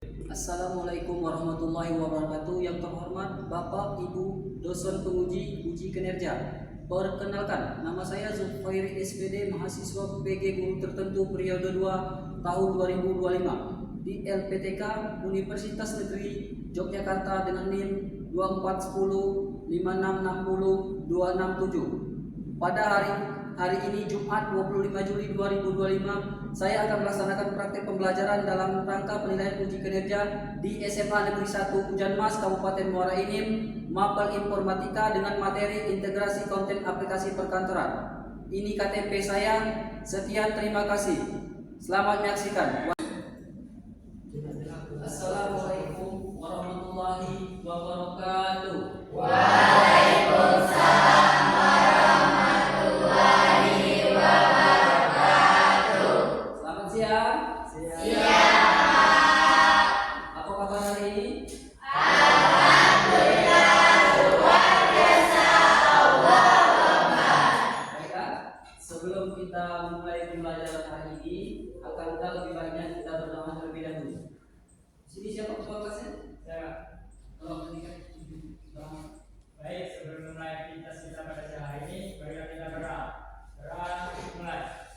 Assalamualaikum warahmatullahi wabarakatuh. Yang terhormat Bapak Ibu dosen penguji uji kinerja. Perkenalkan, nama saya Zulfair SPD, mahasiswa PG Guru Tertentu periode 2 tahun 2025 di LPTK Universitas Negeri Yogyakarta dengan NIM 2410 5660 267. Pada hari ini Jumat 25 Juli 2025, saya akan melaksanakan praktek pembelajaran dalam rangka penilaian uji kinerja di SMA Negeri 1 Hujanmas Kabupaten Muara Enim, Mapel Informatika dengan materi integrasi konten aplikasi perkantoran. Ini KTP saya. Sekian, terima kasih. Selamat menyaksikan. Assalamualaikum warahmatullahi wabarakatuh. Waalaikumsalam warahmatullahi wabarakatuh. Selamat siang. Siang. Apa kabar hari ini? Alhamdulillah, luar biasa, Allah Akbar. Baiklah, sebelum kita mulai pembelajaran hari ini, akankah lebih baiknya kita berdoa terlebih dahulu? Di sini siapa ketua kelasnya? Saya. Tolong berikan. Baik, sebelum mulai aktivitas kita pada siang hari ini, marilah kita berdoa. Berdoa mulai.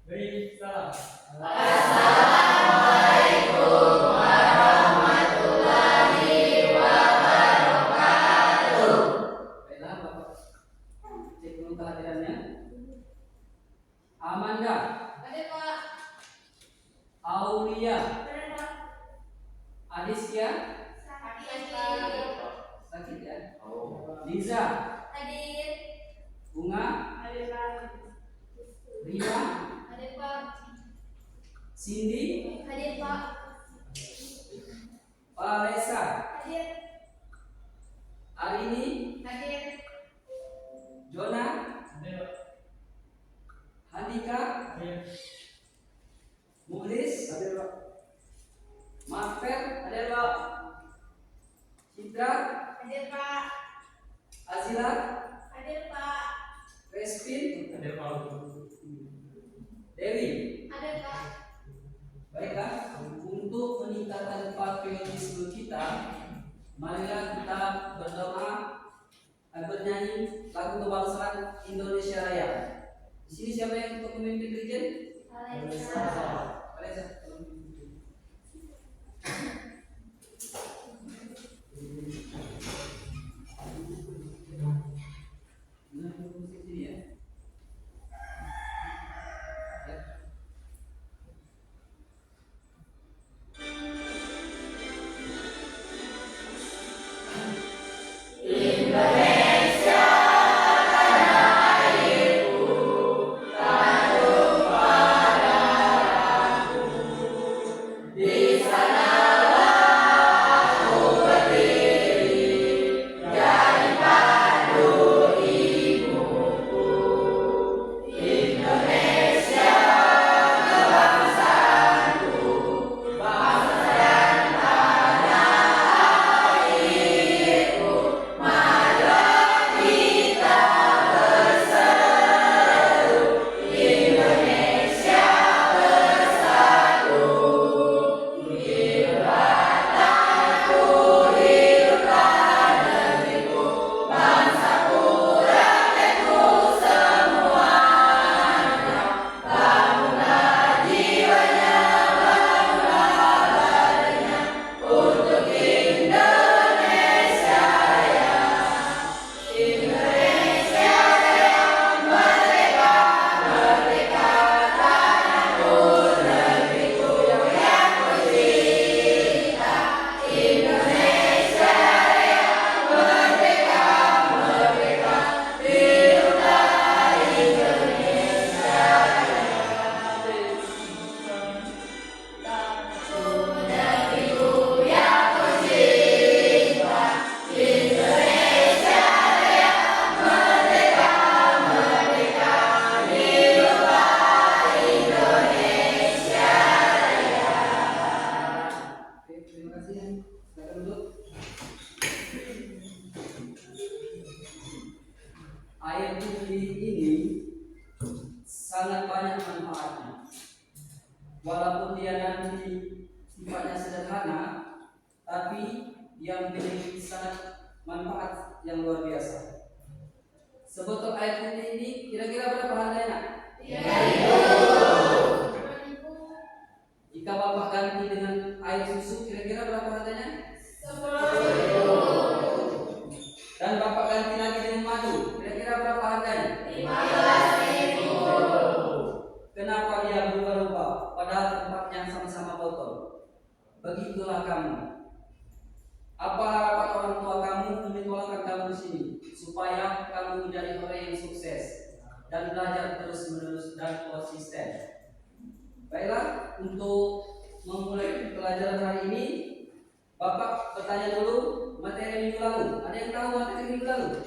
Beri salam. Assalamualaikum warahmatullahi wabarakatuh. Baiklah, Bapak. Cek dulu kehadirannya. Amanda, Ada Pak. Aulia, Ada Pak. Adisya, Sakit. sakit ya? Liza, Hadir. Bunga, Ada Pak. Rima, Ada Pak. Cindy, Hadir Pak. Palesa, Hadir. Arini, Hadir. Jona, Hadir. Handika, Hadir. Mukhlis, Marvel, ada Pak. Citra, Hadir Pak. Azila, Hadir Pak. Respin, Hadir Pak. Dewi. Hadir Pak. Baiklah, untuk meningkatkan patriotisme kita, marilah kita berdoa, bernyanyi lagu kebangsaan Indonesia Raya. Di sini siapa yang untuk memimpin Rijen? Waalaikumsalam. Palesa. Nah, musik sini ya. Indonesia tanah airku, tanah darah ini sangat banyak manfaatnya. Walaupun dia nanti sifatnya sederhana, tapi yang memiliki sangat manfaat yang luar biasa. Sebotol air putih ini kira-kira berapa harganya? 3.000. Jika Bapak ganti dengan air susu, kira-kira berapa harganya? 10.000. Dan Bapak ganti lagi dengan madu, kira-kira berapa harganya? 15.000. Kenapa dia berubah-ubah? Padahal tempatnya sama-sama botol. Begitulah kamu. Apa harapan orang tua kamu menyekolahkan kamu di sini supaya kamu menjadi orang yang sukses dan belajar terus-menerus dan konsisten. Baiklah, untuk memulai pelajaran hari ini, Bapak bertanya dulu materi minggu lalu. Ada yang tahu materi minggu lalu?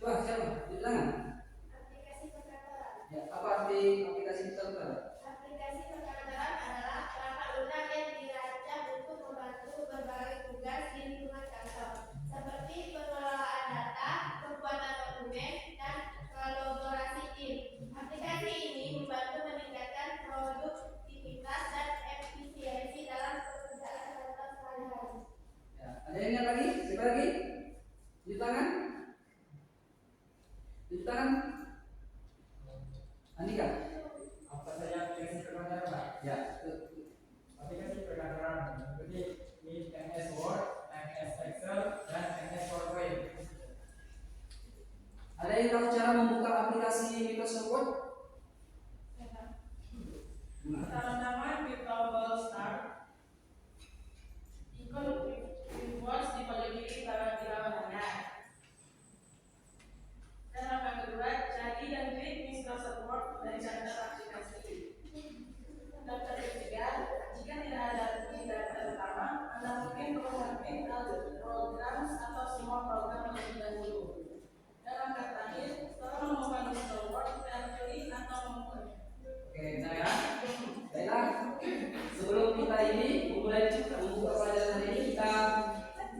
Coba siapa? Di tangan. Aplikasi perkantoran. Ya, apa arti aplikasi perkantoran? Aplikasi perkantoran adalah perangkat lunak yang dirancang untuk membantu berbagai tugas di lingkungan kantor, seperti pengelolaan data, pembuatan dokumen, dan kolaborasi tim. Aplikasi ini membantu meningkatkan produktivitas dan efisiensi dalam pekerjaan kantor sehari-hari. Ya, ada yang ingat lagi? Siapa lagi? Tunjuk tangan. Tunjuk tangan. Andika. Apa saja aplikasi perkantoran, Pak? Ya. Aplikasi perkantoran meliputi MS Word, MS Excel, dan MS PowerPoint. Ada yang tahu cara membuka aplikasi Microsoft Word? Pertama-tama klik tombol Start. Ikon Windows di pojok kiri kanan Anda. Dan langkah kedua, cari dan klik Microsoft Word dari daftar aplikasi. Daftar ketiga, jika tidak ada di daftar utama, Anda mungkin perlu mengaktifkan program atau semua program terlebih dahulu. Dan langkah terakhir, setelah menemukan Microsoft Word, pilih atau membuka. Oke, benar ya. Baiklah, sebelum kita ini memulai membuka pelajaran hari ini, kita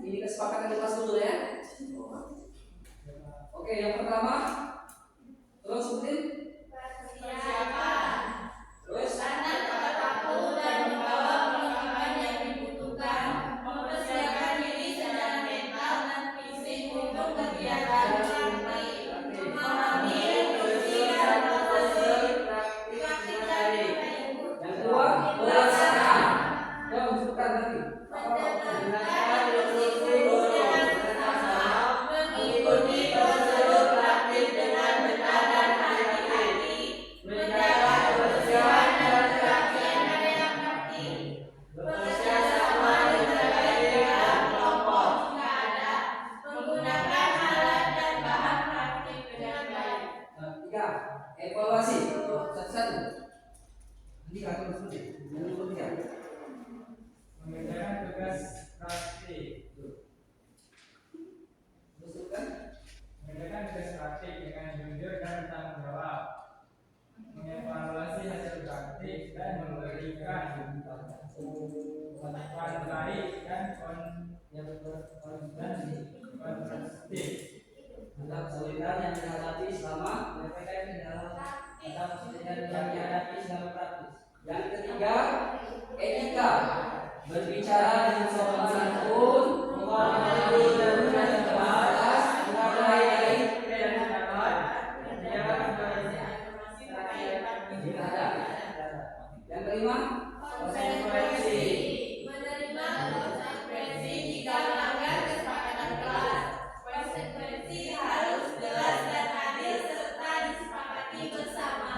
ini kesepakatan kelas dulu ya. Oke, yang pertama, terus sebutin. Persiapan. Terus, Standar pada waktu dan membawa perlengkapan yang dibutuhkan, mempersiapkan diri secara mental dan fisik untuk kegiatan praktik, memahami instruksi dan proses praktik dan yang kedua, pelaksanaan. Coba masukkan lagi. mendengarkan instruksi dengan bersama, mengikuti prosedur praktik dengan benar dan hati-hati, menjaga kebersihan dan kerapian area praktik, bekerja sama dengan baik dalam kelompok jika ada, menggunakan alat dan bahan praktik dengan baik. Tiga, evaluasi. Satu-satu. Nanti aku sebutin. Yang nomor tiga. Mengerjakan tugas praktik. Masukkan. Mengerjakan tugas praktik dengan jujur dan bertanggung jawab. Mengevaluasi hasil praktik dan memberikan masukan baik dan konstruktif. Tentang kesulitan yang dihadapi selama PPKM dalam tentang kesulitan yang dihadapi selama praktis. Yang ketiga, etika. Berbicara dengan sopan santun, menghormati dan menjaga batas, mulai dari dan pendapat, menjaga jika ada. Yang kelima, Konsekuensi, menerima konsekuensi jika melanggar kesepakatan kelas. Konsekuensi harus jelas dan adil serta disepakati bersama.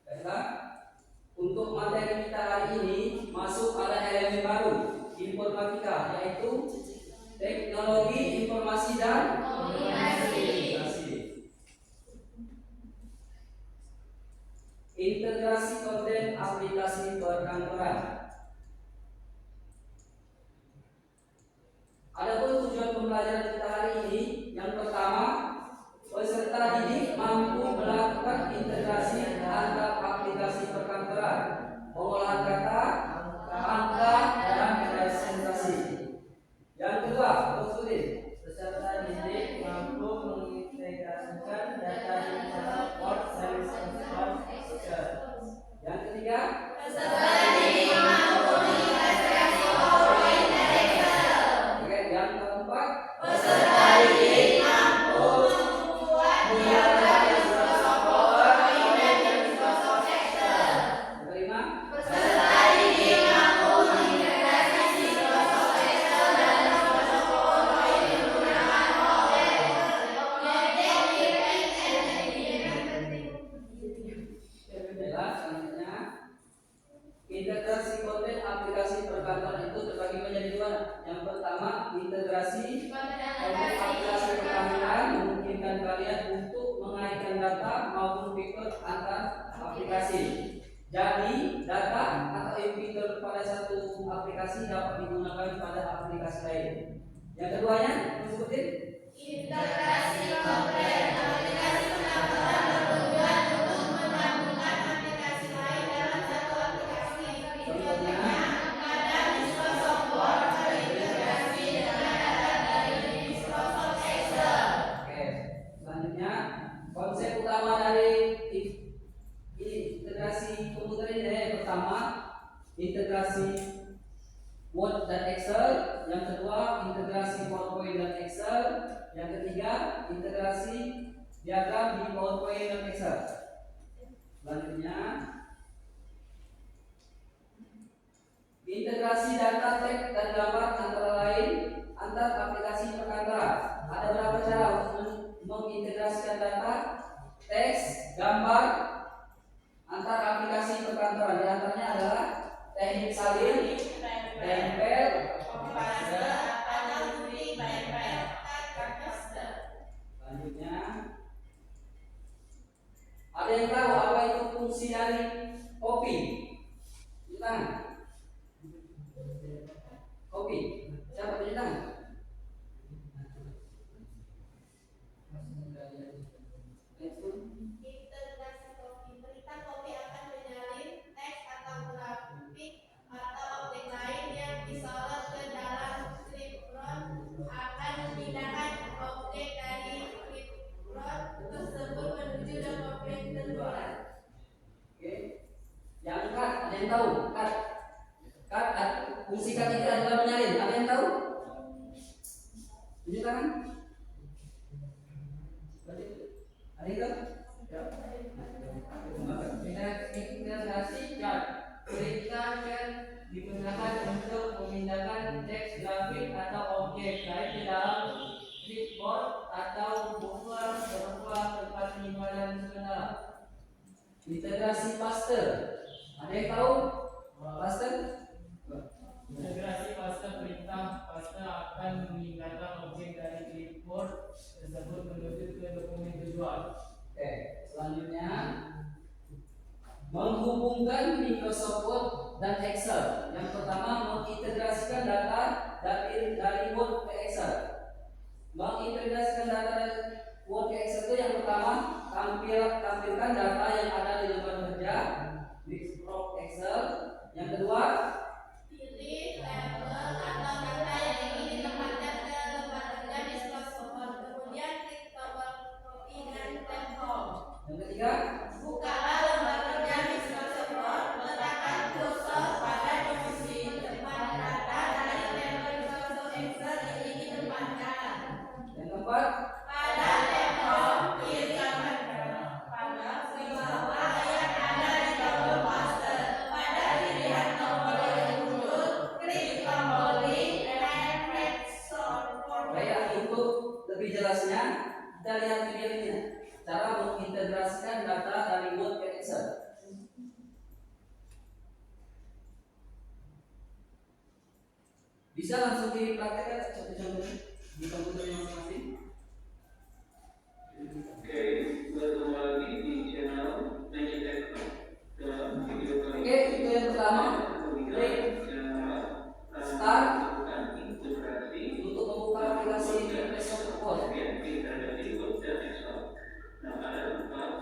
baiklah. Untuk materi kita hari ini masuk pada elemen baru informatika, yaitu teknologi informasi dan Komunikasi. integrasi konten aplikasi perkantoran. Adapun tujuan pembelajaran kita hari ini, yang pertama, peserta didik mampu melakukan integrasi antar aplikasi perkantoran, pengolahan kata, angka, dan presentasi. Yang kedua, integrasi konten aplikasi perkantoran itu terbagi menjadi dua. Yang pertama, integrasi konten aplikasi perkantoran memungkinkan kalian untuk mengaitkan data maupun fitur antar aplikasi. Jadi, data atau fitur pada satu aplikasi dapat digunakan pada aplikasi lain. Yang keduanya, sebutin Integrasi konten aplikasi perkantoran bertujuan untuk menggabungkan aplikasi lain dalam satu aplikasi. Contohnya, pada Microsoft Word terintegrasi dengan data dari Microsoft Excel. Oke, selanjutnya konsep utama dari integrasi komputer ini yang pertama integrasi Word dan Excel, yang kedua integrasi PowerPoint dan Excel, yang ketiga integrasi diagram di PowerPoint dan Excel. Selanjutnya integrasi data teks dan gambar antara lain antar aplikasi perkantoran. Ada berapa cara untuk mengintegrasikan data teks, gambar antar aplikasi perkantoran? Di antaranya adalah teknik salin, tempel, selanjutnya ada yang tahu apa itu fungsi dari copy? Cuci tangan. Copy. Siapa cuci tangan? Integrasi copy. Perintah copy akan menyalin teks atau grafik atau objek lain yang disorot ke dalam clipboard, akan memindahkan objek dari clipboard tersebut menuju dokumen tertulis. Oke. Yang cut, ada yang tahu? Cut. Fungsi cut itu adalah menyalin. Ada yang tahu? Cuci tangan. Ada yang tahu? Integrasi cut. Perintah cut digunakan untuk memindahkan teks, grafik atau objek lain ke dalam clipboard atau buffer berupa tempat penyimpanan sebentar. Integrasi paste. Ada yang tahu? Paste? Integrasi paste perintah paste akan memindahkan objek dari clipboard tersebut menuju ke dokumen tujuan. Oke, selanjutnya menghubungkan Microsoft Word dan Excel. Yang pertama, mengintegrasikan data dari Word ke Excel. Mengintegrasikan data dari Word ke Excel itu yang pertama, tampilkan data yang ada di lembar kerja Microsoft Excel. Yang kedua, Pilih label atau data yang ingin ditempatkan ke lembar kerja Microsoft Word. Kemudian klik tombol copy dan paste. yang ketiga, Bukalah lembar kerja Microsoft Word, letakkan kursor pada posisi tempat data dari label Microsoft Excel yang ingin ditempatkan. yang keempat, Pada laptop, pilih pada di bawah yang ada di tombol paste. Pada pilihan tombol yang muncul, klik tombol link dan export. baik, untuk lebih jelasnya kita lihat video ini. Cara mengintegrasikan data dari Word ke Excel. Bisa langsung dipraktekkan contoh-contohnya di komputer masing-masing. Oke, bertemu lagi di channel Magic Techno. Dalam video kali Oke, itu yang pertama. Klik Start integrasi untuk membuka aplikasi Microsoft Word. kemudian kita ada di Word dan Excel. Nah, ada empat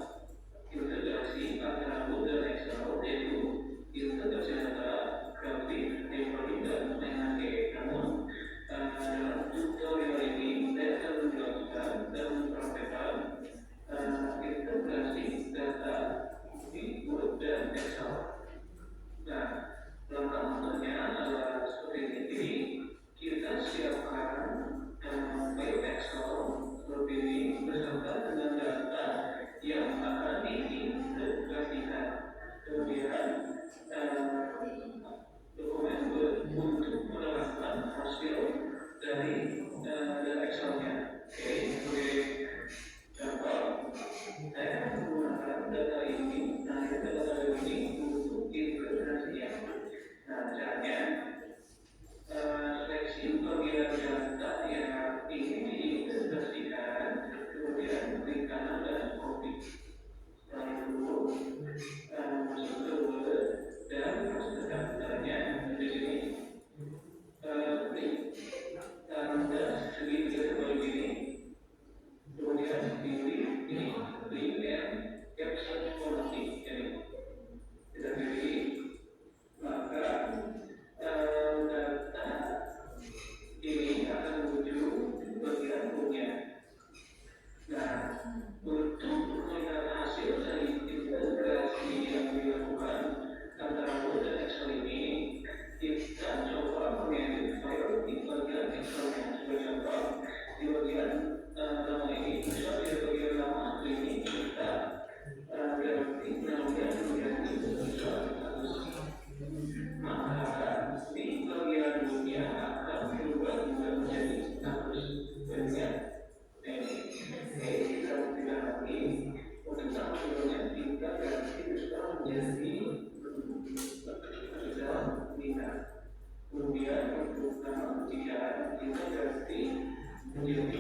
integrasi antara Word dan Excel, yaitu integrasi antara grafik, template, dan PNG. Namun dalam tutorial ini saya akan Nah, kemudian untuk nama pekerjaan integrasi menjadi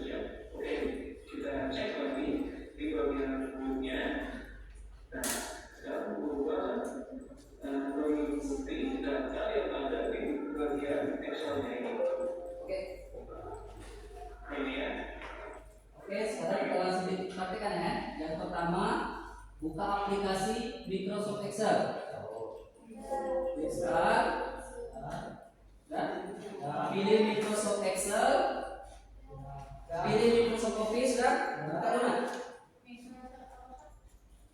siap. Oke, kita cek lagi di bagian sebelumnya. Nah, sekarang berubah mengikuti data yang ada di bagian Excel-nya ini. Oke. Ini ya. Oke, sekarang kita langsung praktekkan ya. Yang pertama, buka aplikasi Microsoft Excel. Start. Dan pilih Microsoft Excel. Pilih Microsoft Office dan buka dulu.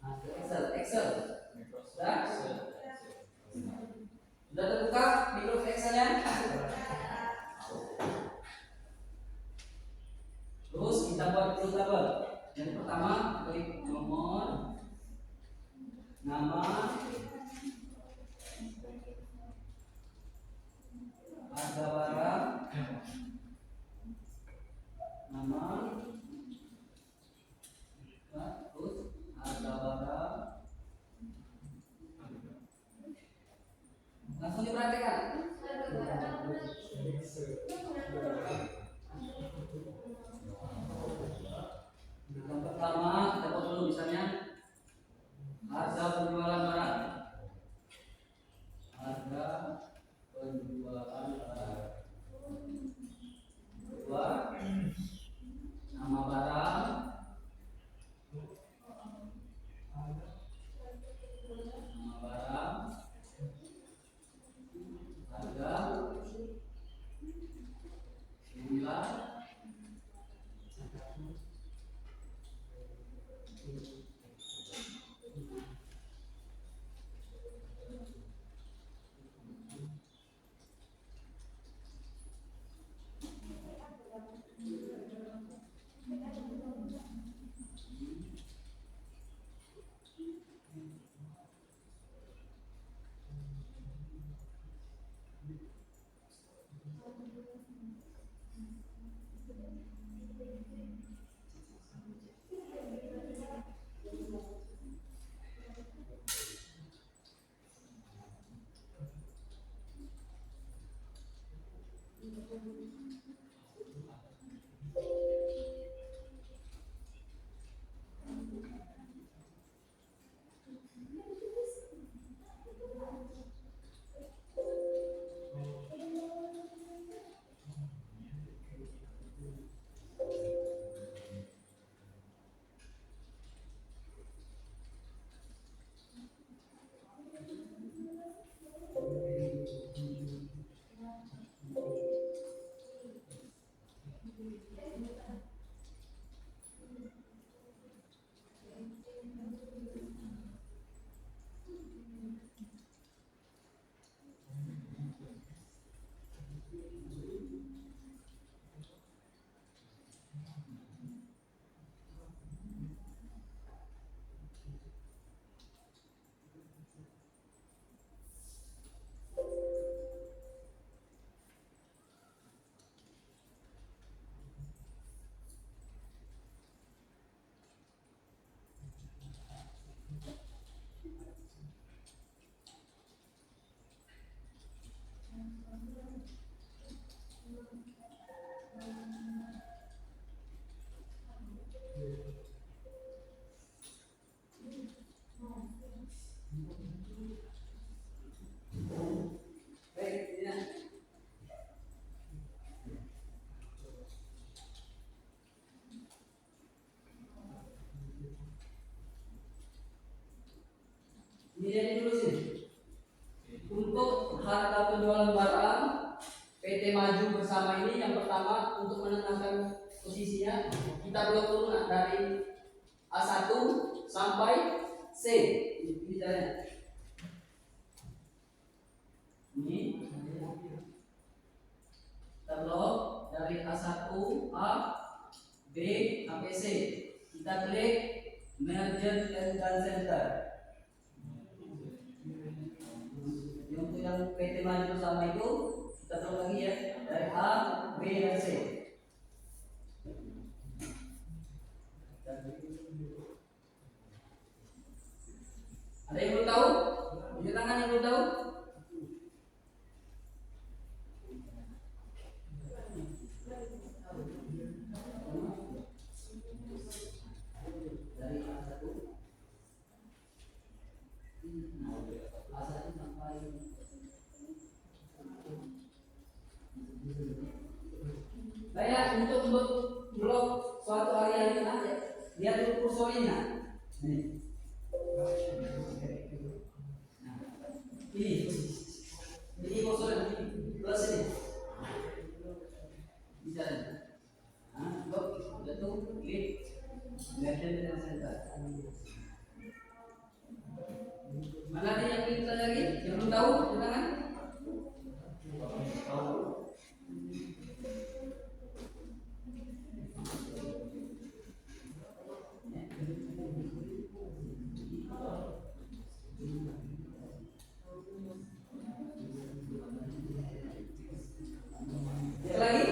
Nah, Excel. Dan sudah terbuka Microsoft Excel-nya? Terus kita buat close tabel. Yang pertama, klik nomor, nama, harga barang, nama, terus harga barang. Langsung dipraktekkan. Yang pertama, kita buat dulu misalnya harga penjualan barang. Harga penjualan barang. Kedua, nama barang. Nama barang. Harga. Jumlah. Ini dulu sih. Untuk harga penjualan barang PT Maju Bersama ini, yang pertama untuk menenangkan posisinya kita blok dulu dari A1 sampai C. Ini caranya. Ini kita blok dari A1, A, B sampai C. Kita klik Merge dan Center. Untuk yang PT Maju Bersama itu kita tahu lagi ya, dari A, B dan C. Ada yang belum tahu? Tunjuk tangan yang belum tahu. Cek lagi.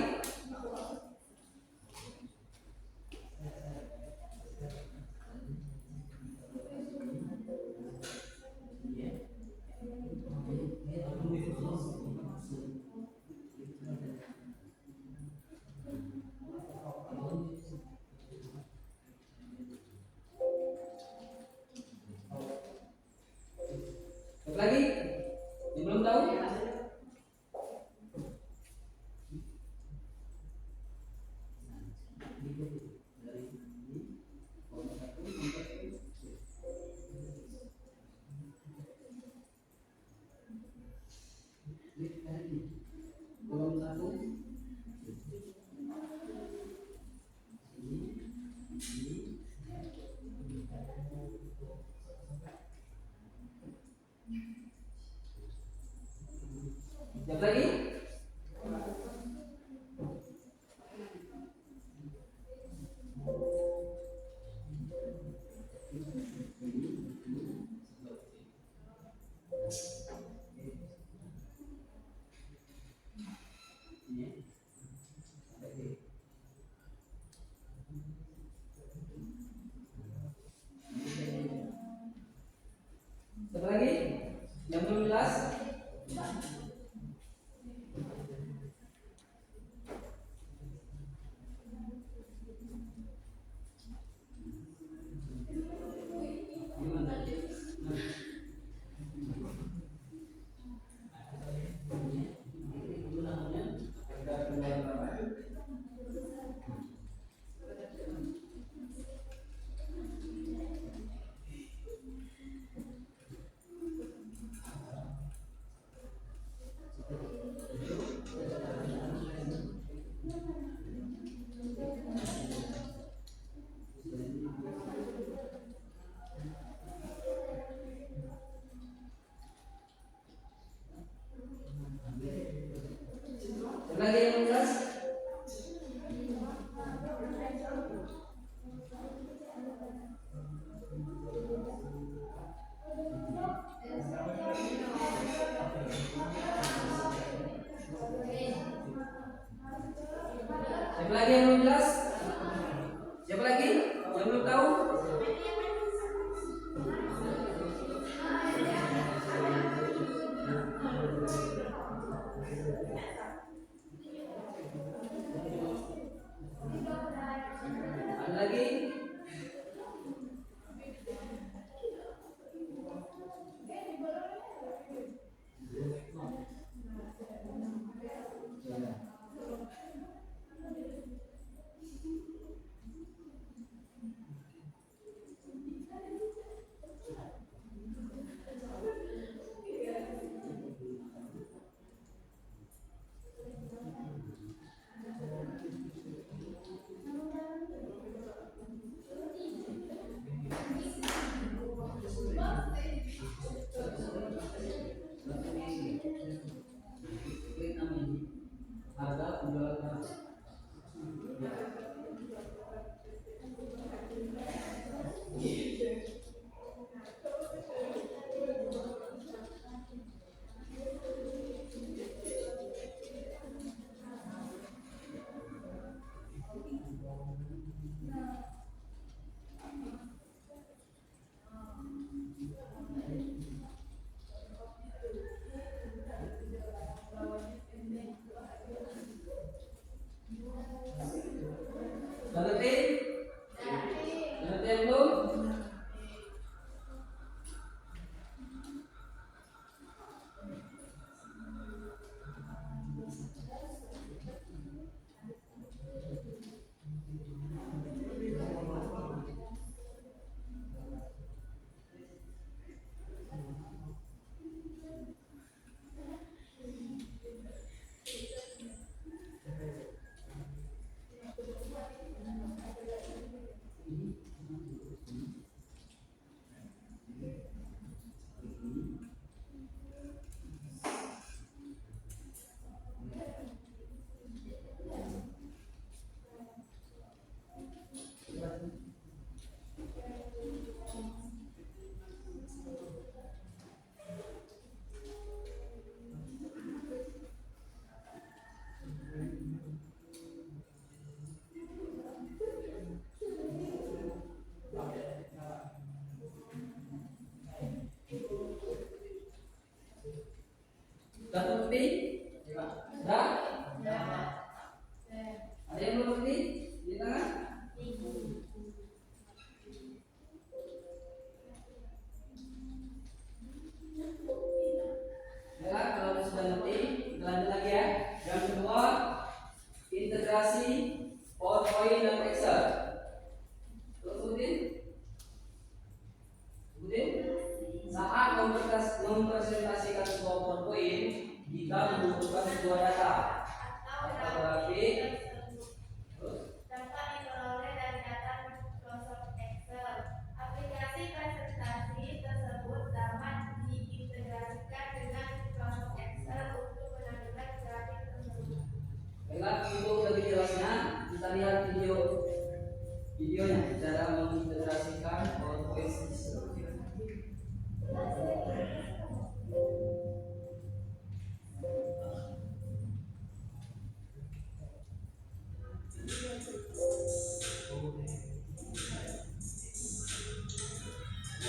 Cek lagi. Yang belum tahu? Belum satu. Cek lagi. Cek lagi. Yang belum jelas. Cek lagi yang belum jelas. Siapa lagi yang belum jelas? Siapa lagi yang belum tahu? Ada lagi? Klik namanya. Harga penjualan barang. mengerti? Sudah? Ada yang belum mengerti? Di tangan? Ya, kalau sudah ngerti, kita lanjut lagi ya. Yang kedua, integrasi PowerPoint dan Excel. Terus kemudian saat mempresentasikan sebuah PowerPoint, kita membutuhkan sebuah data atau grafik. Dapat diperoleh dari data Microsoft Excel. Aplikasi presentasi tersebut dapat diintegrasikan dengan Microsoft Excel untuk menampilkan grafik tersebut. Baiklah, untuk lebih jelasnya kita lihat videonya cara mengintegrasikan PowerPoint system.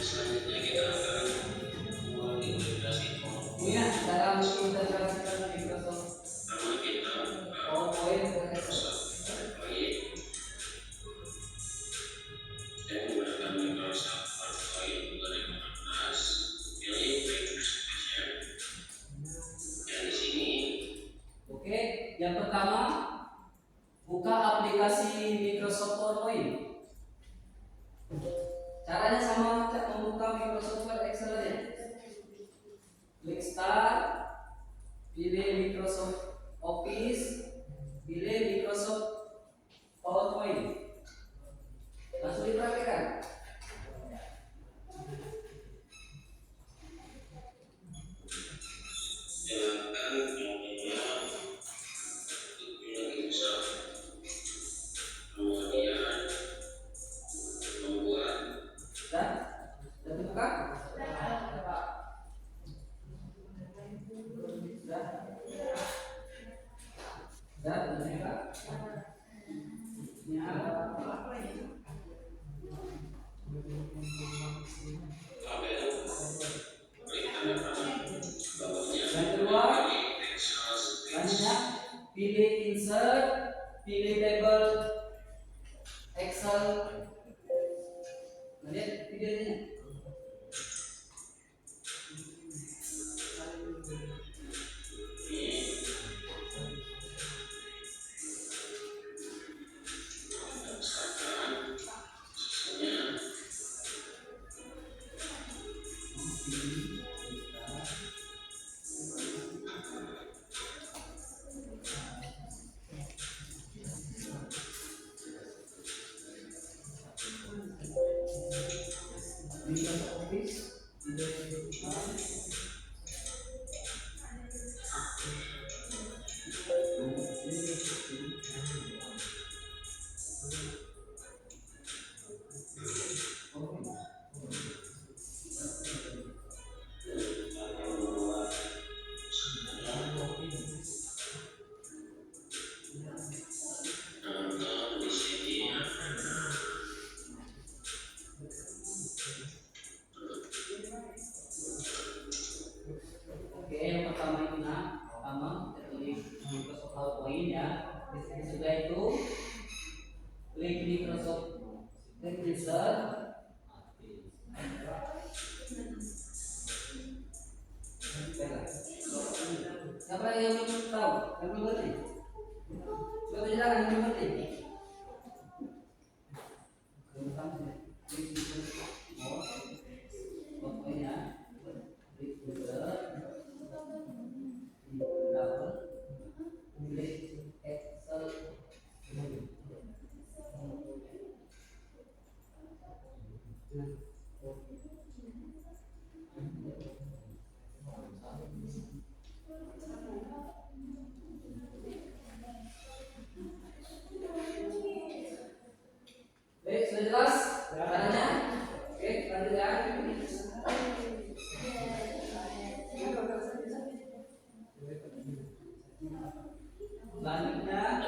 Selanjutnya kita akan mengintegrasi Ingat cara mengintegrasikan Microsoft pertama kita PowerPoint ke Excel. PowerPoint dan menggunakan Microsoft PowerPoint 2015 pilih presentation dan di sini Oke, yang pertama buka aplikasi Microsoft PowerPoint. Caranya sama membuka Microsoft Word Excel aja. Klik Start, pilih Microsoft Office, pilih Microsoft PowerPoint. Langsung dipraktikkan. jalankan modelnya untuk bisa kemudian membuat Sudah? Sudah dibuka? Sudah? Sudah dibuka? Ini apa? tabel beri tanda tangan bawahnya Yang kedua, Excel selanjutnya pilih insert, pilih table Excel. Lihat videonya. berdasarkan sisanya Microsoft Office, pilih nonton di sini Oke, yang pertama itu pertama pilih Microsoft PowerPoint ya. Sudah itu klik Microsoft, klik insert. Siapa yang belum tahu? Yang belum ngerti? Coba tunjukkan yang belum ngerti. Klik PowerPoint ya. Klik insert. Double. Klik Excel. Baik, sudah jelas caranya? Oke, lanjut ya. Selanjutnya,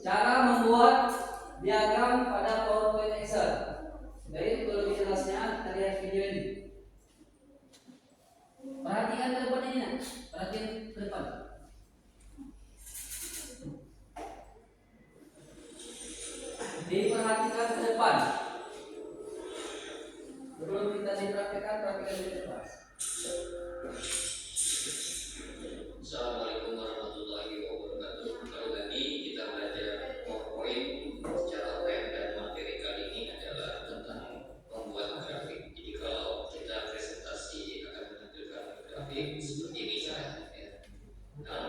cara membuat diagram pada PowerPoint Excel. Baik, untuk lebih jelasnya kita lihat video ini. Perhatikan ke depan ini, perhatikan Diperhatikan ke depan. Sebelum kita dipraktekkan, praktekkan di depan. Assalamualaikum warahmatullahi wabarakatuh. Kali lagi kita belajar PowerPoint secara web dan materi kali ini adalah tentang membuat grafik. Jadi kalau kita presentasi akan menampilkan grafik seperti ini caranya. Ya. Nah,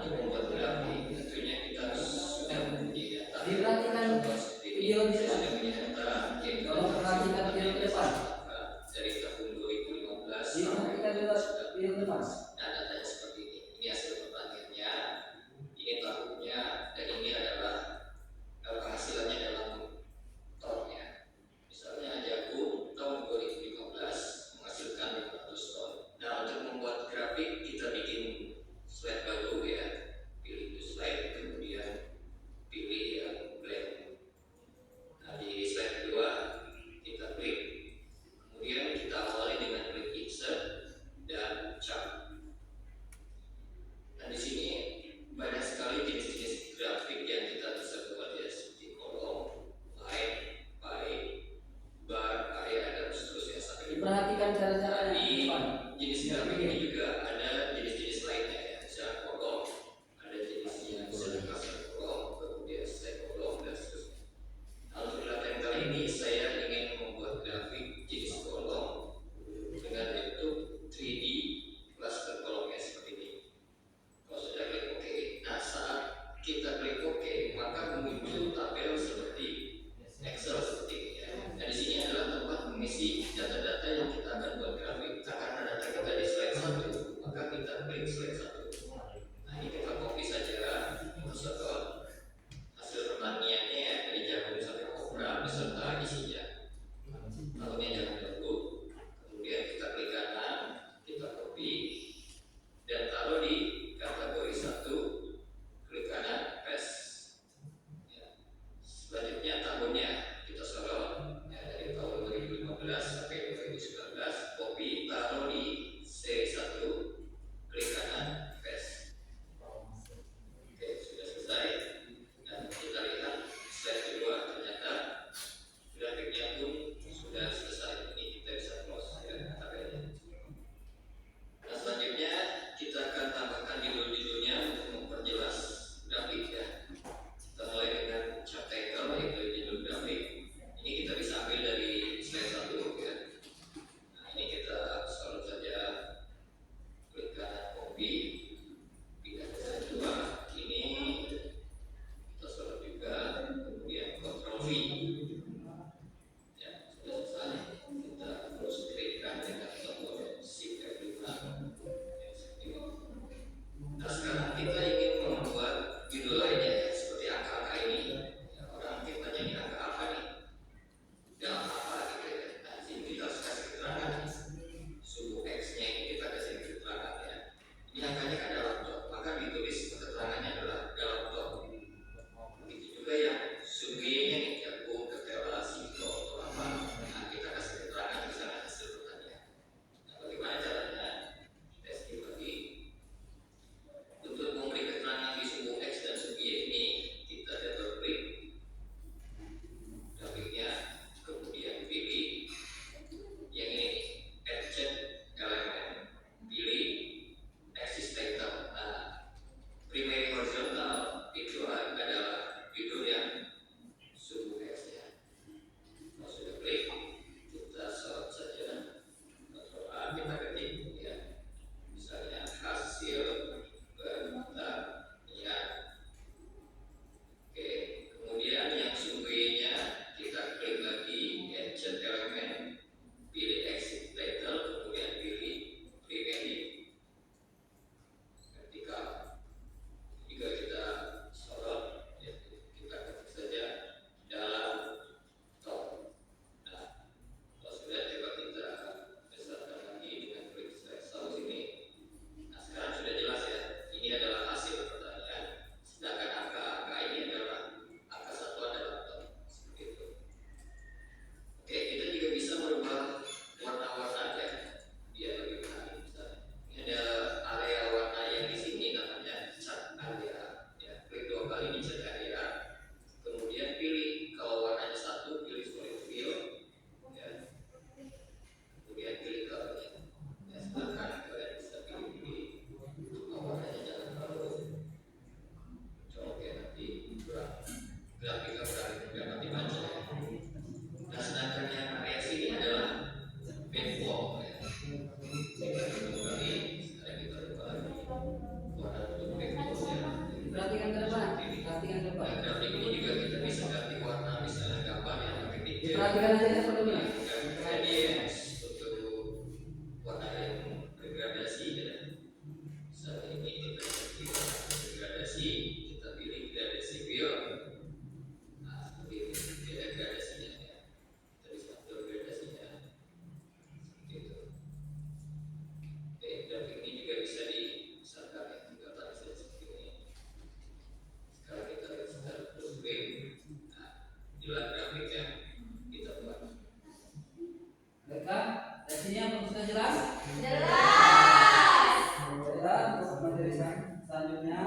perhatikan aja sebelumnya. Jadi untuk warna yang bergradasi ya. Saat ini kita pilih gradasi, kita pilih gradasi pure. Nah, seperti ini ada gradasinya ya. Dari satu gradasinya seperti itu. Oke, grafik ini juga bisa dibesarkan ya, juga bisa seperti ini. Sekarang kita lihat secara full screen. Nah, inilah grafik yang kita buat. Baiklah, dari sini yang sudah jelas? Jelas. Baiklah, untuk materi selanjutnya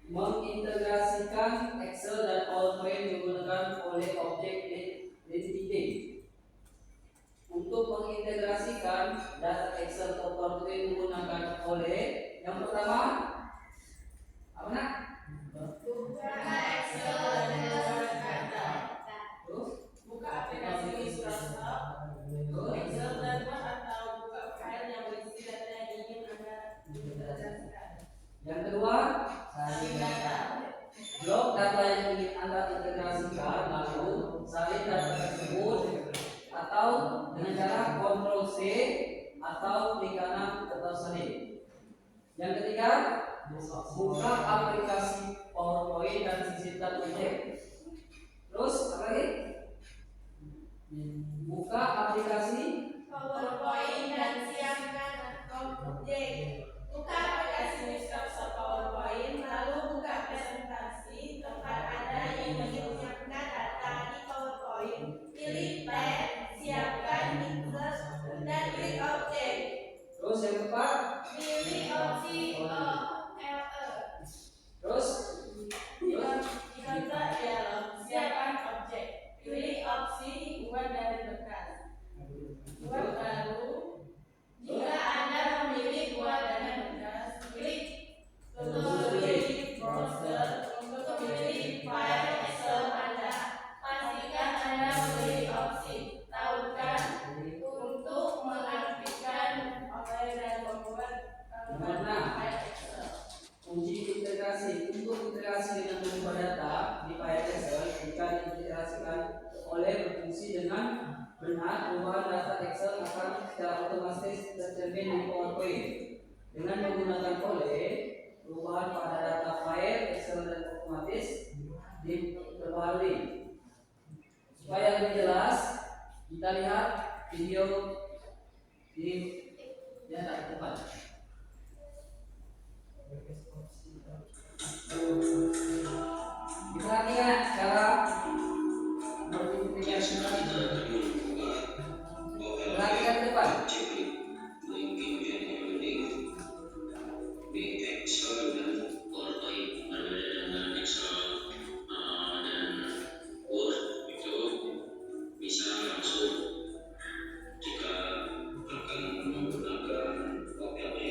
mengintegrasikan Excel dan PowerPoint menggunakan oleh objek identity. Untuk mengintegrasikan data Excel atau PowerPoint menggunakan oleh yang pertama apa nak? Buka Excel dan data. Terus, Buka aplikasi Microsoft terus, Excel dan Word atau buka file yang berisi data yang ingin Anda integrasikan. yang kedua, Salin data. blok data yang ingin Anda integrasikan, lalu salin data tersebut atau dengan cara Ctrl C atau klik kanan atau salin. Yang ketiga, buka aplikasi PowerPoint dan sisipkan objek. Terus apa lagi? Buka aplikasi PowerPoint dan siapkan objek. Buka aplikasi Microsoft PowerPoint, lalu buka presentasi tempat Anda yang ingin menyiapkan data di PowerPoint. Pilih tab, siapkan insert, dan klik objek. terus yang keempat, Pilih opsi OLE. terus Dibuka dialog, siapkan objek. Pilih opsi buat dari bekas. Buat baru. Jika Anda memilih buat dari bekas, klik tulis browser untuk memilih file Excel Anda. Pastikan Anda memilih opsi tahukan untuk mengaktifkan dan membuat file Excel. kunci integrasi. Untuk integrasi dengan mengubah data di file Excel, jika diintegrasikan oleh berfungsi dengan benar, perubahan data Excel akan secara otomatis tercermin di PowerPoint. Dengan menggunakan oleh, perubahan pada data file Excel dan otomatis diperbarui. Supaya lebih jelas, kita lihat video di depan. Diperhatikan cara multiplication tadi. Perhatikan ke depan. Di Excel dan PowerPoint berbeda dengan Excel dan Word itu bisa langsung jika akan menggunakan OLE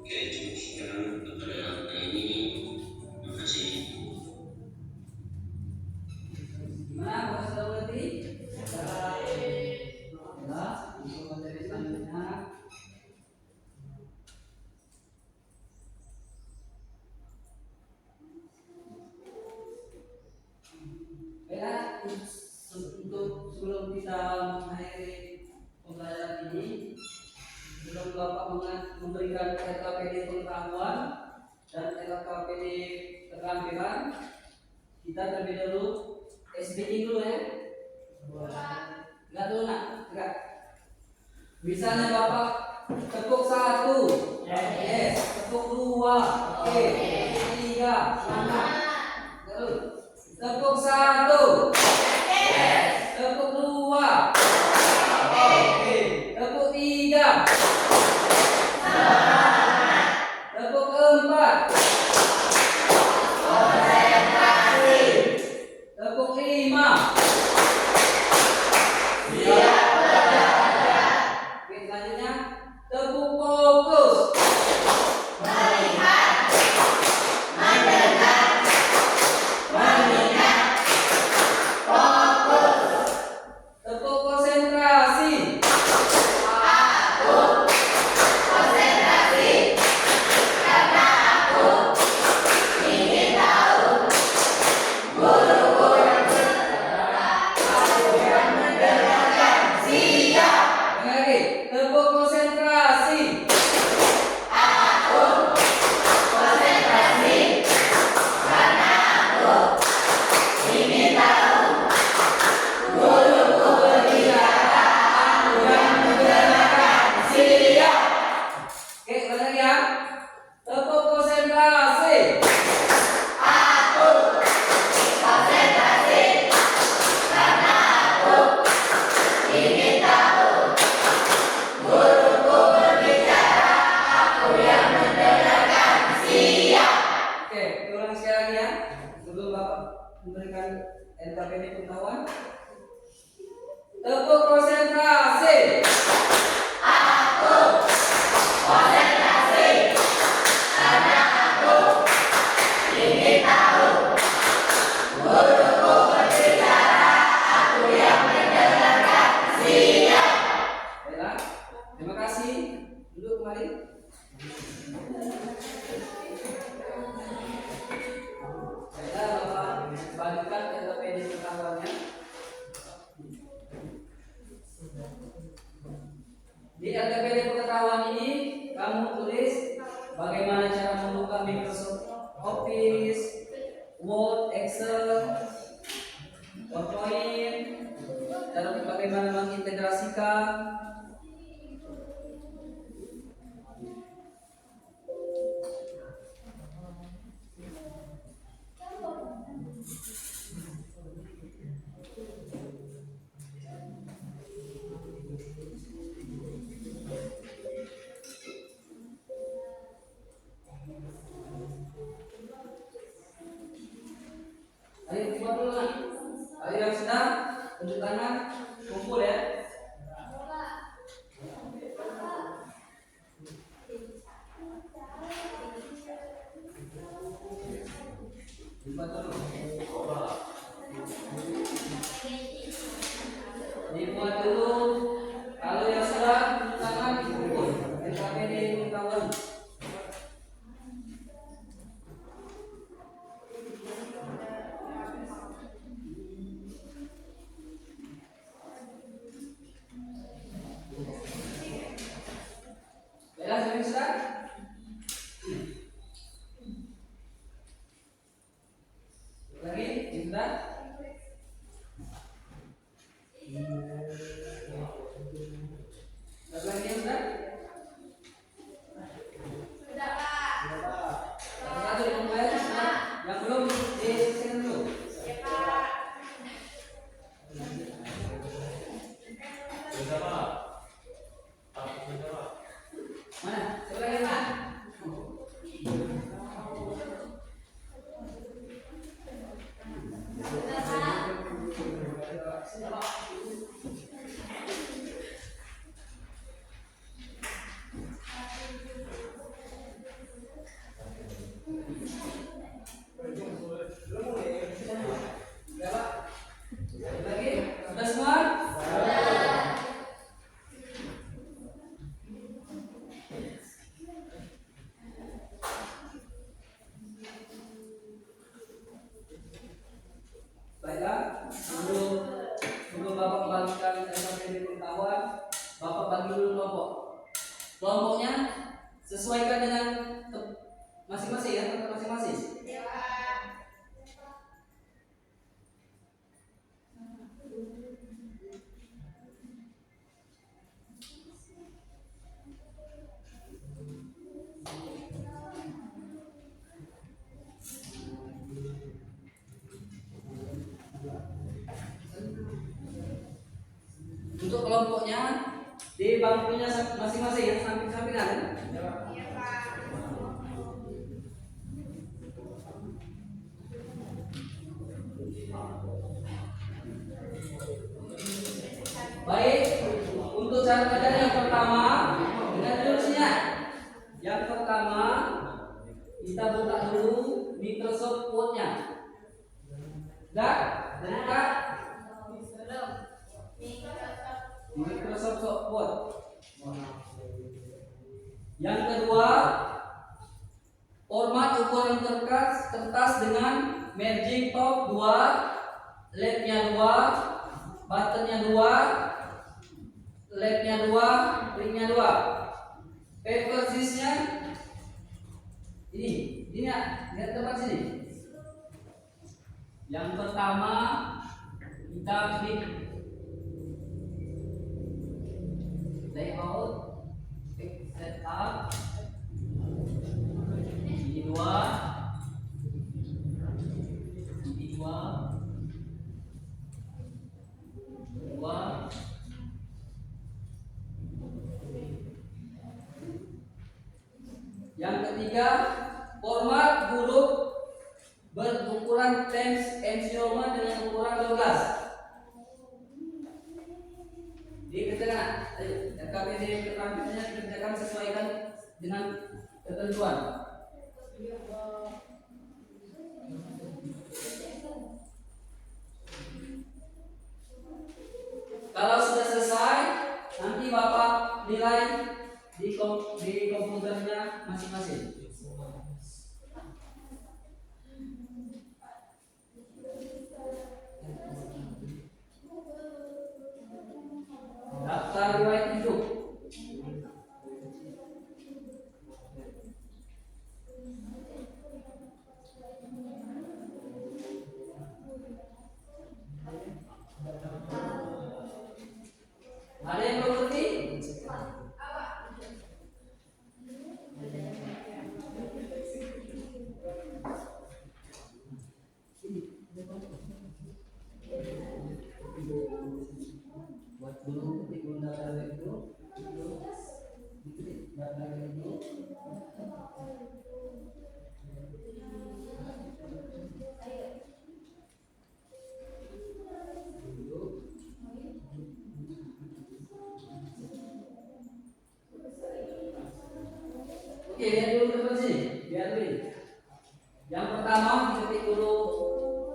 Oke, cukup sekian tutorial kali ini. Terima kasih. Gimana Pak Saudati? Alhamdulillah, untuk materi selanjutnya. Baiklah, untuk sebelum kita mengakhiri pembelajaran ini, sebelum Bapak memberikan LKPD pengetahuan dan LKPD keterampilan, kita terlebih dahulu SBI dulu ya. Enggak dulu nak, enggak. Misalnya Bapak tepuk 1, yes. Tepuk 2, oke. Tepuk 3, semangat. Terus. Tepuk 1, yes. Tepuk 2, oke. Tepuk 3, semangat. Tepuk 4, konsentrasi. Tepuk 5, siap belajar. Oke, selanjutnya tepuk fokus. Melihat, mendengar, mengingat, fokus. Tepuk konsentrasi. Aku konsentrasi karena aku ingin tahu. Guru-guru berbicara, aku yang mendengarkan. Siap. Lagi, tepuk konsentrasi. Aku konsentrasi karena aku ingin tahu. Guru-guru berbicara, aku yang mendengarkan. Siap. Oke, ulang lagi ya. Tepuk konsentrasi. Aku konsentrasi karena aku ingin tahu. Guruku berbicara, aku yang mendengarkan. Siap. Oke, ulang sekali lagi ya. Sebelum Bapak memberikan LKPD pengetahuan. Tepuk konsentrasi. Aku konsentrasi karena aku ingin tahu. Guruku berbicara, aku yang mendengarkan. Siap. Baiklah, terima kasih. Duduk kembali. Baiklah, Bapak bagikan LKPD pengetahuannya. Di LKPD pengetahuan ini kamu tulis bagaimana cara membuka Microsoft Office, Word, Excel, PowerPoint, cara bagaimana mengintegrasikan. Ayo coba dulu lah. Ayo yang sedang tunjuk tangan, kumpul ya. Dibuat dulu. Dibuat dulu. Kalau yang sedang tunjuk tangan, kumpul. LKPD pengetahuan. Baiklah, siapa yang sedang? bangkunya masing-masing ya, samping-sampingan. Ya, Pak. Iya, Pak. Baik, untuk cara belajar yang pertama, dengan instruksinya. Yang pertama, kita buka dulu Microsoft Word-nya. Sudah? Sudah buka? Microsoft Word. Yang kedua, format ukuran kertas dengan margin top 2, left-nya 2, buttonnya 2, left-nya 2, ring-nya 2. Paper size-nya ini ya, lihat tempat sini. Yang pertama kita klik layout, klik setup. Ini 2, ini 2, 2. Yang ketiga, format huruf berukuran Times New Roman dengan ukuran 12. Dikerjakan, ayo, RKPD keterampilannya dikerjakan sesuaikan dengan ketentuan. Kalau sudah selesai, nanti Bapak nilai di komputernya masing-masing. Daftar riwayat hidup. Ada yang belum ngerti? Buat dulu ketik data itu, diketik data itu. Oke, lihat dulu ke sini, lihat dulu. Yang pertama diketik dulu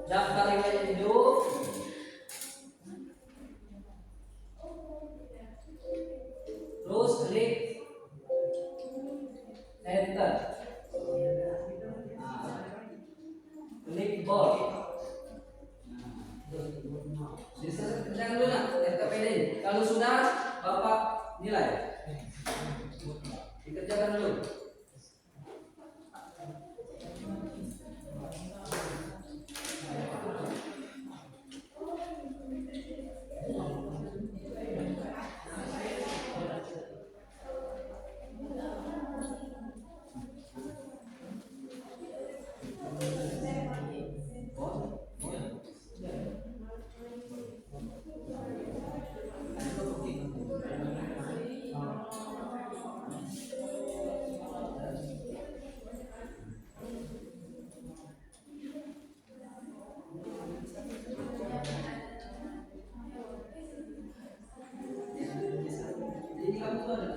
daftar riwayat hidup. Terus klik enter. Nah, klik bold. Kerjakan dulu nak RKPD. Kalau sudah, Bapak nilai. Dikerjakan dulu. Ini kamu tuh ada.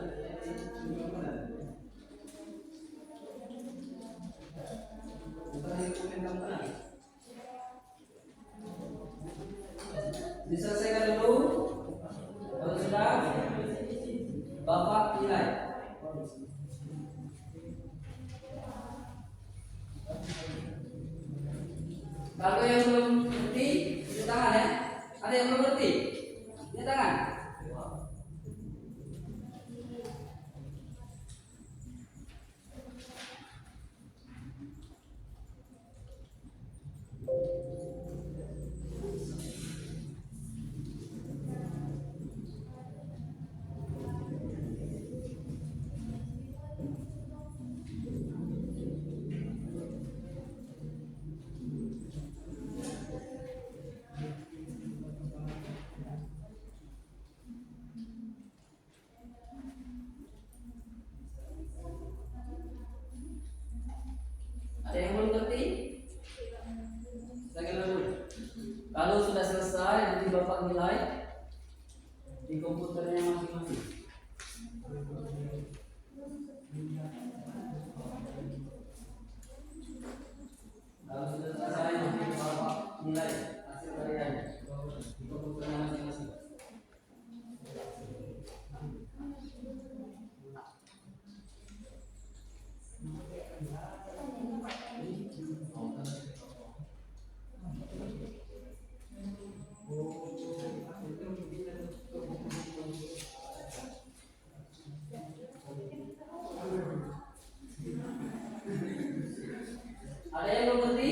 Bukan dokumen kamu kan? Diselesaikan dulu. Kalau sudah, Bapak nilai. Kalau yang belum ngerti, cuci tangan ya. Ada yang belum ngerti? Cuci tangan. nilai di komputernya masing-masing. Kalau sudah selesai, nanti Bapak nilai hasil karyanya di komputernya masing-masing. Ada yang mengerti?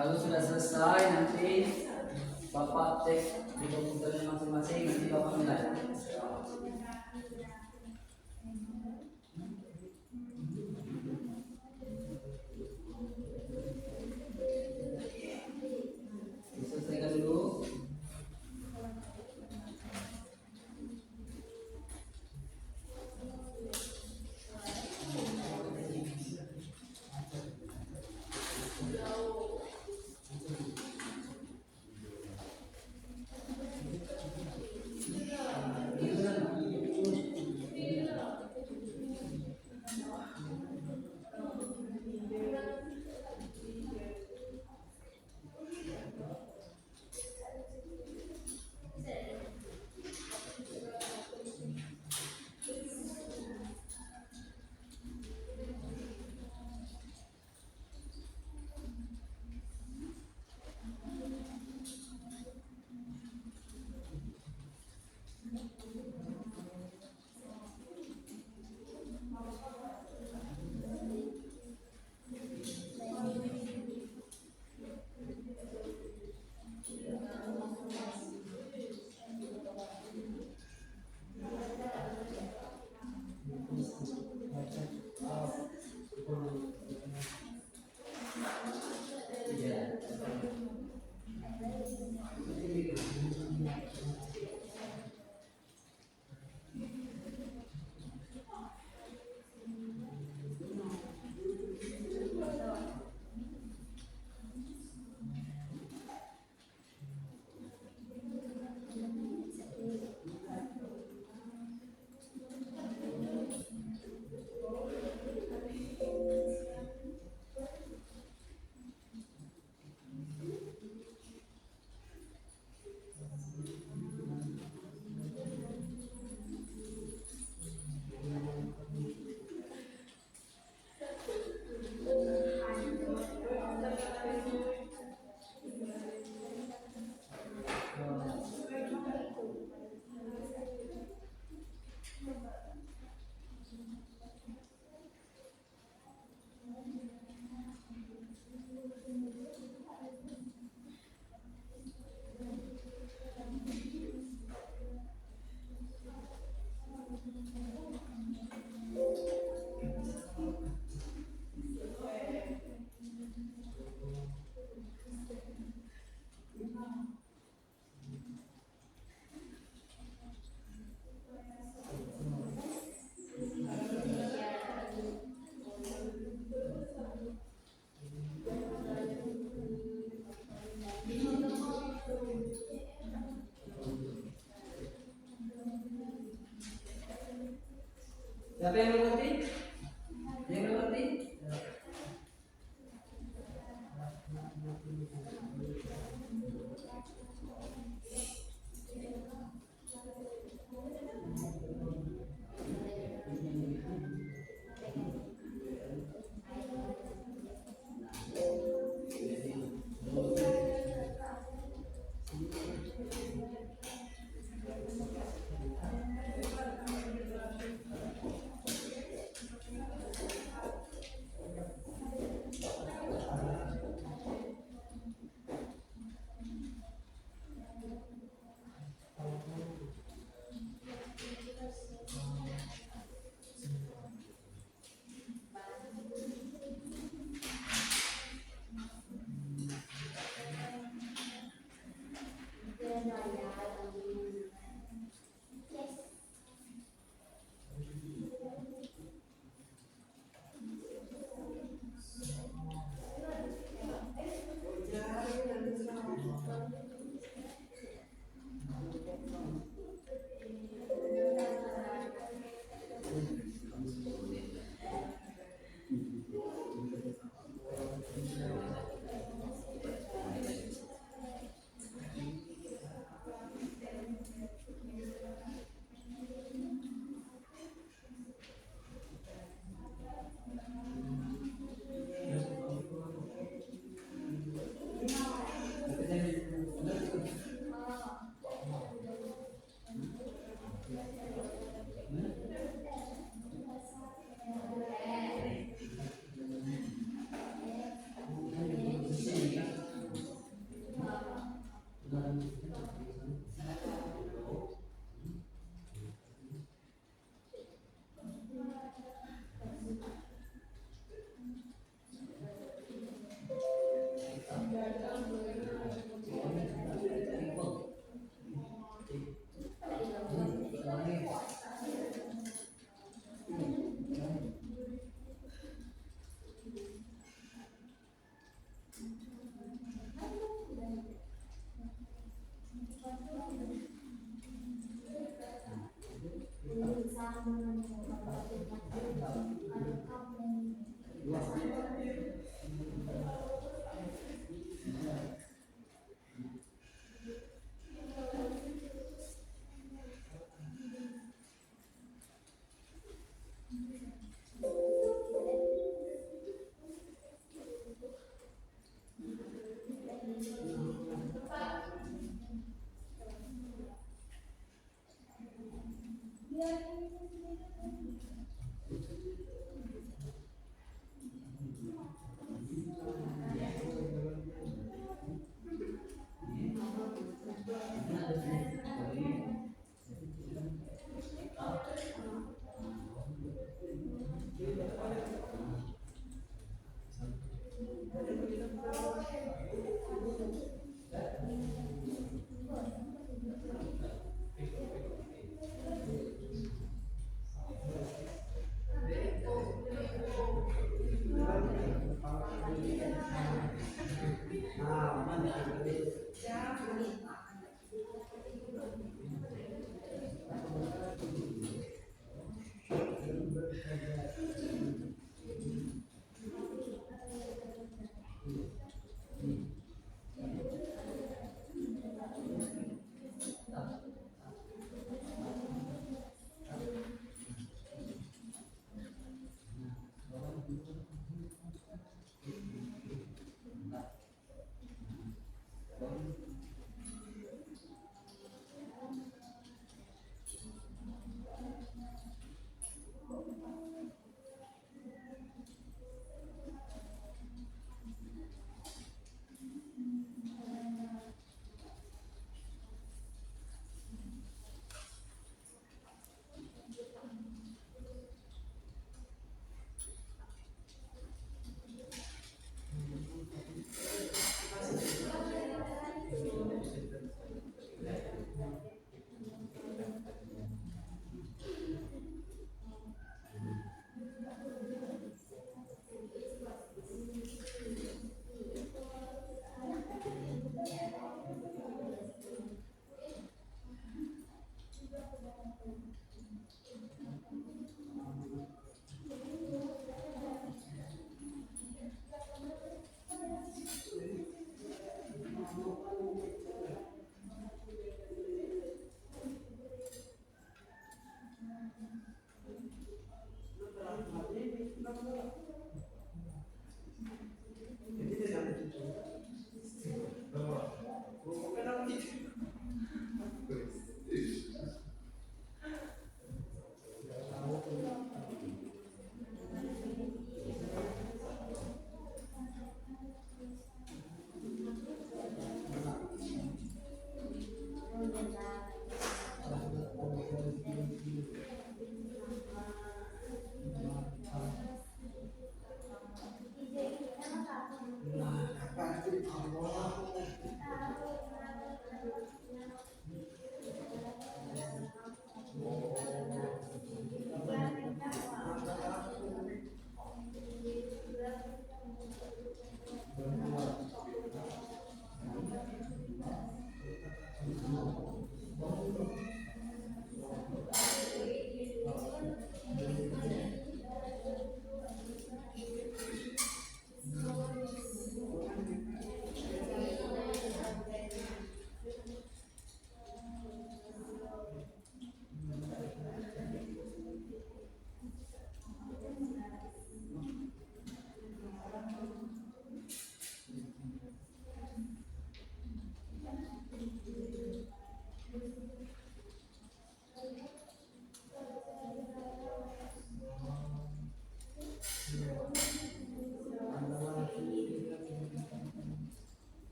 Kalau sudah selesai, nanti Bapak cek di komputernya masing-masing, nanti Bapak nilai. Selesaikan dulu.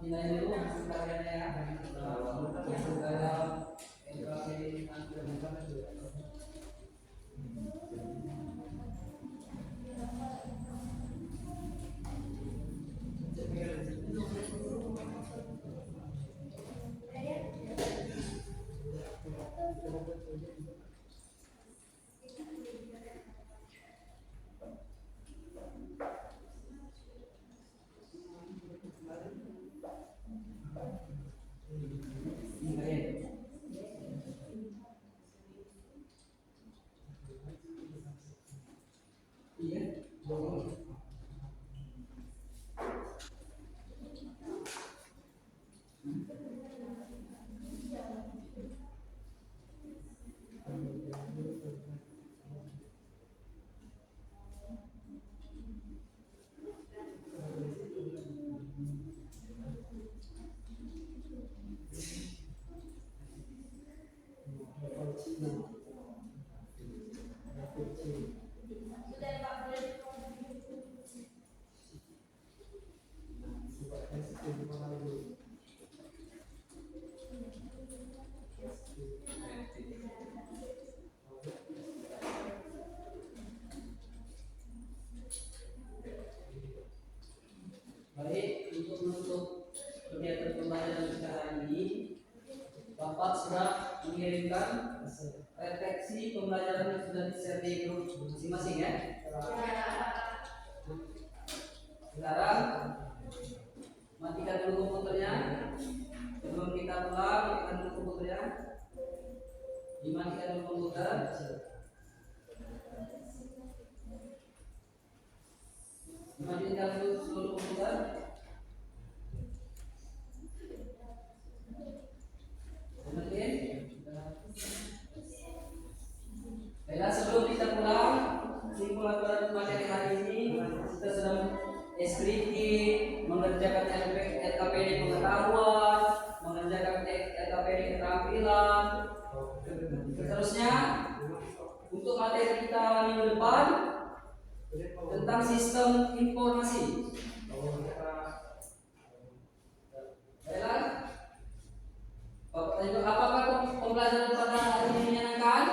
pindahin dulu hasil karyanya ya. Masuk dalam LKP iya. Baik, untuk menutup kegiatan pembelajaran secara ini, Bapak sudah mengirimkan refleksi pembelajaran yang sudah di-share di grup masing-masing ya. Sekarang matikan dulu komputernya. Sebelum kita pulang, matikan dulu komputernya. Dimatikan dulu komputer. Dimatikan dulu seluruh komputer. Kemudian, baiklah, sebelum kita pulang, kesimpulan pada materi hari ini kita sudah eskripsi, mengerjakan LKPD pengetahuan, mengerjakan LKPD keterampilan. Seterusnya, untuk materi kita minggu depan tentang sistem informasi. Baiklah, Bapak tanya, apakah pembelajaran pada hari ini menyenangkan?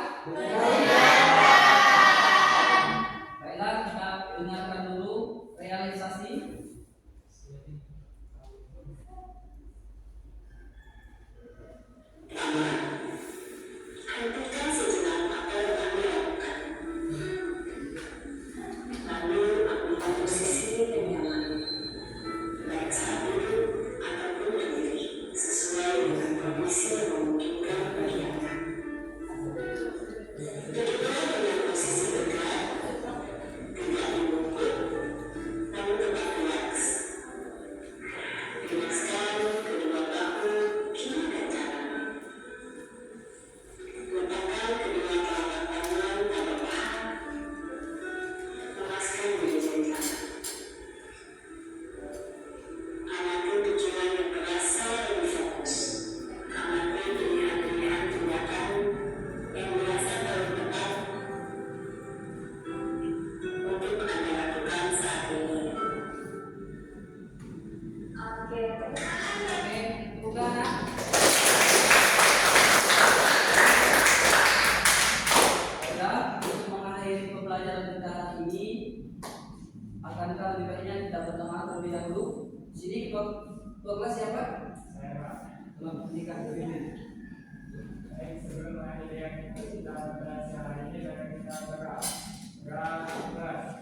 Baiklah, kita dengarkan dulu realisasi. Hentikan sejenak apa yang kamu lakukan. Lalu ambilkan posisi yang nyaman, baik saat duduk ataupun berdiri, sesuai dengan kondisi yang memungkinkan bagi Anda. Duduklah dengan posisi tegak, tidak dibungkuk, namun tetap rileks. Luaskan kedua bahu kiri dan kanan. Letakkan kedua telapak tangan pada paha. Lepaskan dari jengkang. Amati tujuan yang terasa lebih fokus. Amati pilihan-pilihan tindakan yang dirasa paling tepat untuk Anda lakukan saat ini. Oke, Oke, bukan. Baiklah, untuk mengakhiri pembelajaran kita hari ini, akankah lebih baiknya kita berdoa terlebih dahulu? Di sini ketua kelas siapa? Saya Pak. Selamat menikah pimpin. Baik, sebelum mengakhiri yang kita bahas hari ini, dan kita bergerak kelas.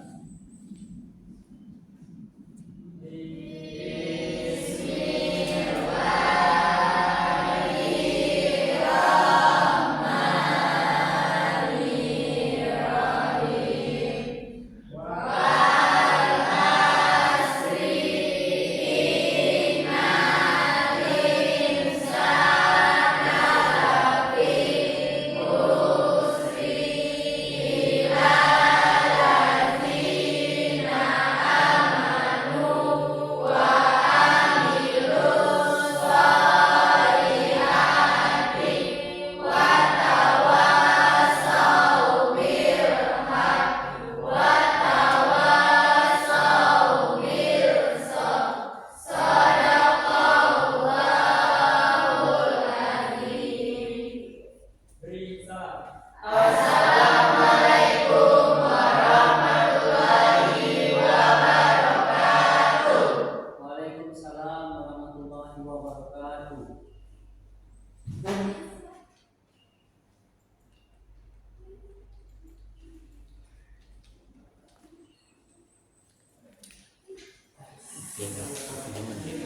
Ya, 7 menit.